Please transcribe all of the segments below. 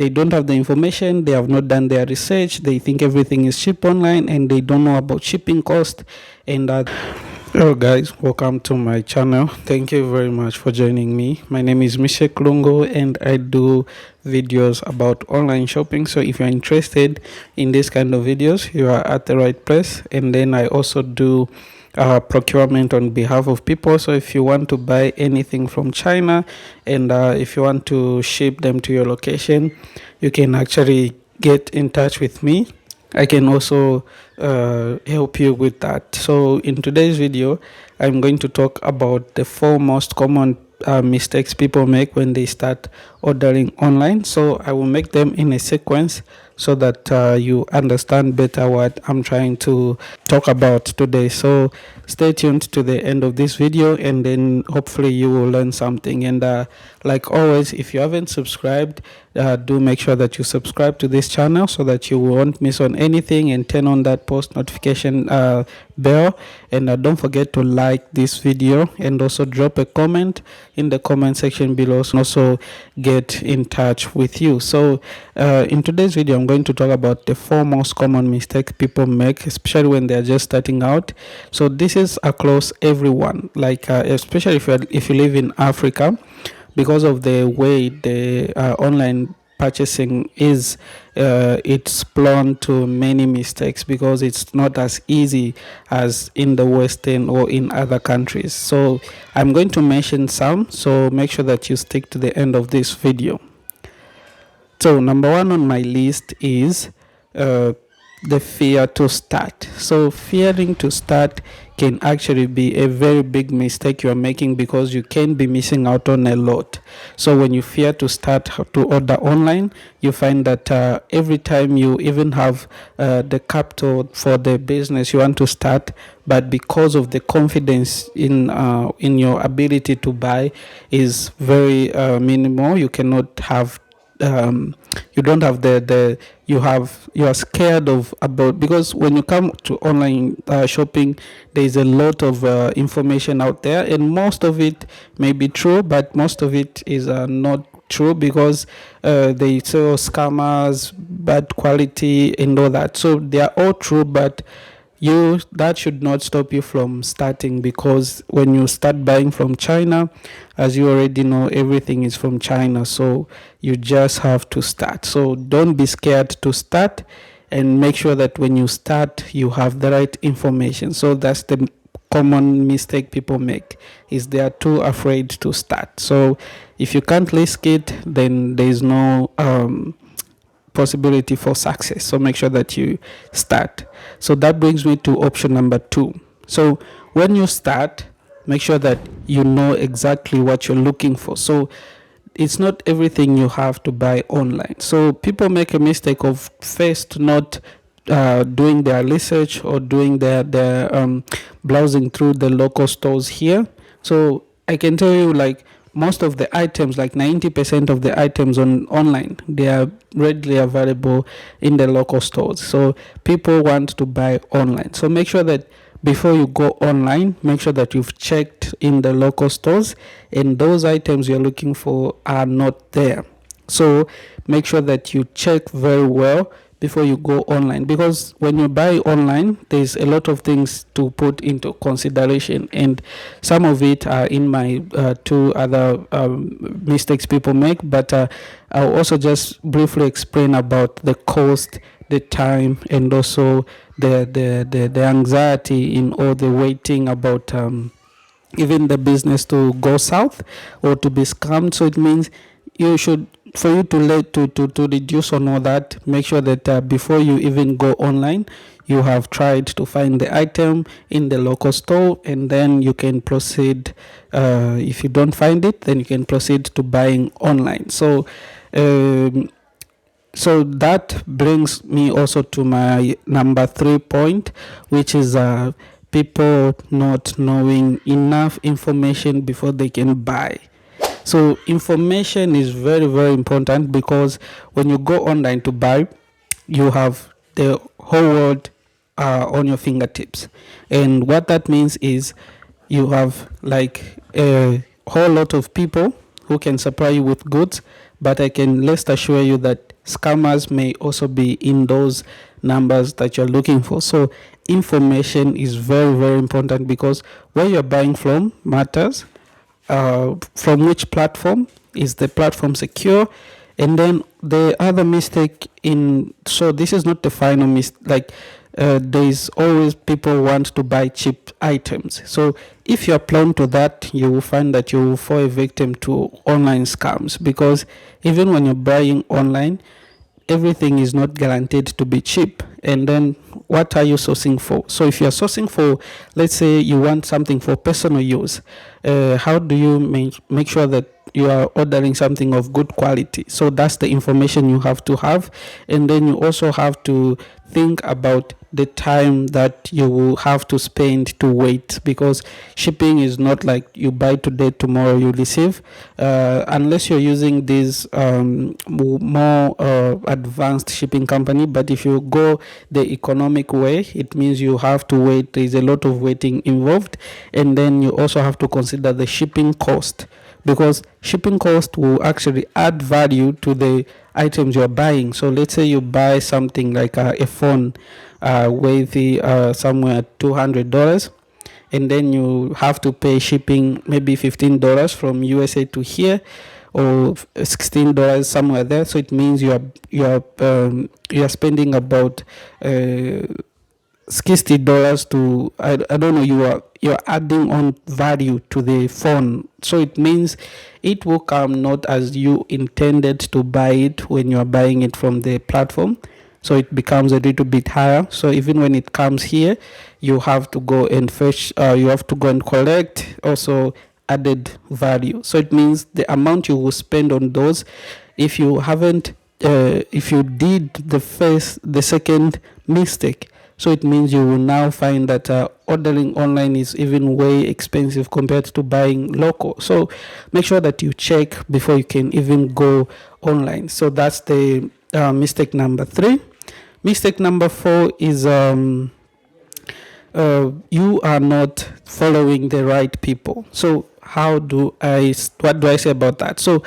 they don't have the information, they have not done their research, they think everything is cheap online, and they don't know about shipping cost. And hello guys, welcome to my channel. Thank you very much for joining me. My name is Mishek Lungo and I do videos about online shopping. So if you're interested in this kind of videos, you are at the right place. And then I also do procurement on behalf of people. So if you want to buy anything from China and if you want to ship them to your location, you can actually get in touch with me. I can also help you with that. So in today's video, I'm going to talk about the 4 most common mistakes people make when they start ordering online. So I will make them in a sequence so that you understand better what I'm trying to talk about today. So stay tuned to the end of this video and then hopefully you will learn something. And like always, if you haven't subscribed, do make sure that you subscribe to this channel so that you won't miss on anything, and turn on that post notification bell. And don't forget to like this video and also drop a comment in the comment section below, and also get in touch with you. So in today's video, I'm going to talk about the 4 most common mistakes people make, especially when they're just starting out. So this is across everyone, like especially if you live in Africa, because of the way the online purchasing is, it's prone to many mistakes because it's not as easy as in the Western or in other countries. So I'm going to mention some, so make sure that you stick to the end of this video. So number 1 on my list is the fear to start. So fearing to start can actually be a very big mistake you are making, because you can be missing out on a lot. So when you fear to start to order online, you find that every time you even have the capital for the business you want to start, but because of the confidence in your ability to buy is very minimal, you cannot have you don't have the you are scared of about, because when you come to online shopping, there is a lot of information out there, and most of it may be true, but most of it is not true, because they sell scammers, bad quality and all that. So they are all true, but that should not stop you from starting, because when you start buying from China, as you already know, everything is from China, so you just have to start. So don't be scared to start, and make sure that when you start you have the right information. So that's the common mistake people make, is they are too afraid to start. So if you can't risk it, then there is no possibility for success. So make sure that you start. So that brings me to option number 2. So when you start, make sure that you know exactly what you're looking for. So it's not everything you have to buy online. So people make a mistake of first not doing their research or doing their browsing through the local stores here. So I can tell you, like, most of the items, like 90% of the items on online, they are readily available in the local stores. So people want to buy online. So make sure that before you go online, make sure that you've checked in the local stores and those items you're looking for are not there. So make sure that you check very well before you go online, because when you buy online, there's a lot of things to put into consideration, and some of it are in my 2 other mistakes people make, but I'll also just briefly explain about the cost, the time, and also the anxiety in all the waiting about even the business to go south or to be scammed. So it means you should, for you to reduce on all that, make sure that before you even go online, you have tried to find the item in the local store, and then you can proceed. If you don't find it, then you can proceed to buying online. So so that brings me also to my number 3 point, which is people not knowing enough information before they can buy. So information is very, very important, because when you go online to buy, you have the whole world on your fingertips. And what that means is you have like a whole lot of people who can supply you with goods, but I can rest assure you that scammers may also be in those numbers that you're looking for. So information is very, very important, because where you're buying from matters. From which platform, is the platform secure? And then the other mistake in, so this is not the final mistake, like there's always people want to buy cheap items. So if you're prone to that, you will find that you will fall a victim to online scams, because even when you're buying online, everything is not guaranteed to be cheap. And then what are you sourcing for? So if you're sourcing for, let's say you want something for personal use, how do you make sure that you are ordering something of good quality? So that's the information you have to have. And then you also have to think about the time that you will have to spend to wait, because shipping is not like you buy today, tomorrow you receive, unless you're using this more advanced shipping company. But if you go the economic way, it means you have to wait. There's a lot of waiting involved. And then you also have to consider the shipping cost, because shipping cost will actually add value to the items you're buying. So let's say you buy something like a phone worthy somewhere $200, and then you have to pay shipping maybe $15 from USA to here, or $16 somewhere there. So it means you are spending about $60 to, I don't know, you're adding on value to the phone. So it means it will come not as you intended to buy it when you are buying it from the platform. So it becomes a little bit higher. So even when it comes here, you have to go and fetch, you have to go and collect also added value. So it means the amount you will spend on those, if you haven't if you did the second mistake, so it means you will now find that ordering online is even way expensive compared to buying local. So make sure that you check before you can even go online. So that's the mistake number 3. Mistake number 4 is you are not following the right people. So what do I say about that? So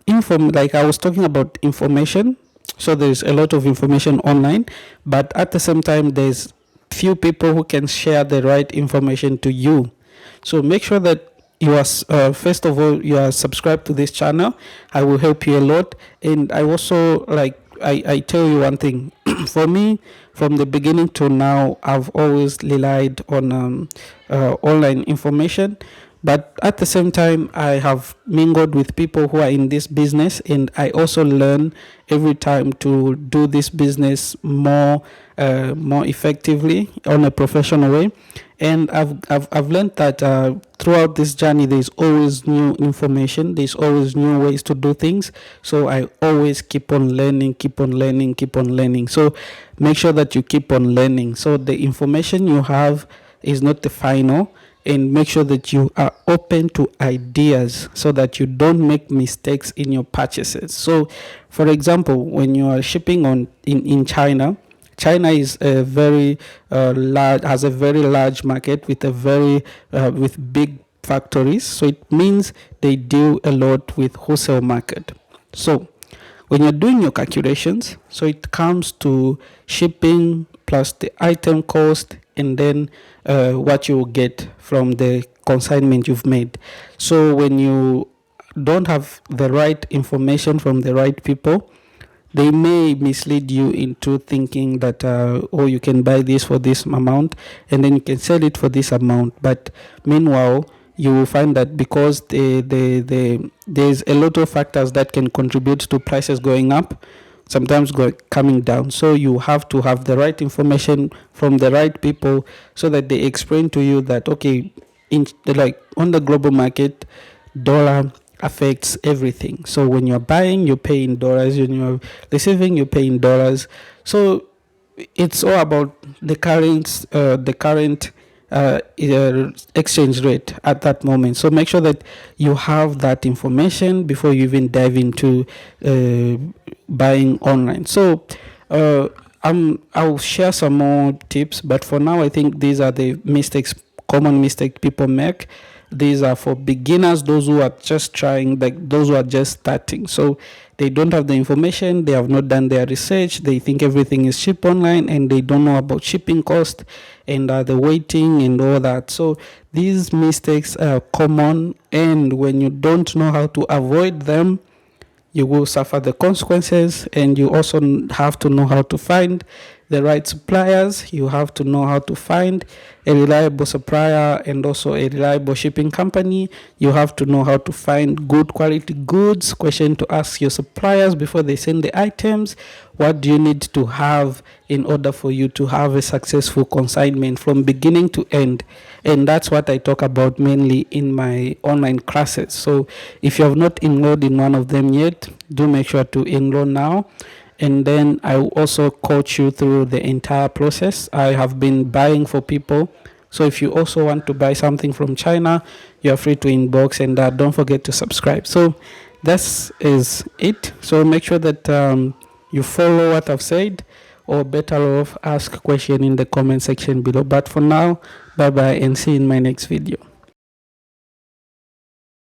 like I was talking about information. So there's a lot of information online, but at the same time there's few people who can share the right information to you. So make sure that you are first of all, you are subscribed to this channel. I will help you a lot. And I also, like, I tell you one thing. For me, from the beginning to now, I've always relied on online information. But at the same time, I have mingled with people who are in this business, and I also learn every time to do this business more effectively on a professional way. And I've learned that throughout this journey, there's always new information, there's always new ways to do things. So I always keep on learning. So make sure that you keep on learning. So the information you have is not the final, and make sure that you are open to ideas so that you don't make mistakes in your purchases. So for example, when you are shipping in China is a very has a very large market with with big factories. So it means they deal a lot with wholesale market. So when you're doing your calculations, so it comes to shipping plus the item cost, and then what you will get from the consignment you've made. So when you don't have the right information from the right people, they may mislead you into thinking that you can buy this for this amount, and then you can sell it for this amount. But meanwhile, you will find that because there's a lot of factors that can contribute to prices going up, sometimes coming down. So you have to have the right information from the right people, so that they explain to you that, okay, on the global market, dollar affects everything. So when you're buying, you pay in dollars. When you're receiving, you pay in dollars. So it's all about the current exchange rate at that moment. So make sure that you have that information before you even dive into buying online. So I'll share some more tips, but for now I think these are the common mistakes people make. These are for beginners, those who are just trying, like those who are just starting. So they don't have the information, they have not done their research, they think everything is cheap online, and they don't know about shipping cost and the waiting and all that. So these mistakes are common, and when you don't know how to avoid them, you will suffer the consequences. And you also have to know how to find the right suppliers. You have to know how to find a reliable supplier and also a reliable shipping company. You have to know how to find good quality goods. Question to ask your suppliers before they send the items: what do you need to have in order for you to have a successful consignment from beginning to end? And that's what I talk about mainly in my online classes. So if you have not enrolled in one of them yet, do make sure to enroll now. And then I will also coach you through the entire process. I have been buying for people. So if you also want to buy something from China, you're free to inbox, and don't forget to subscribe. So this is it. So make sure that you follow what I've said, or better off, ask a question in the comment section below. But for now, bye bye, and see you in my next video.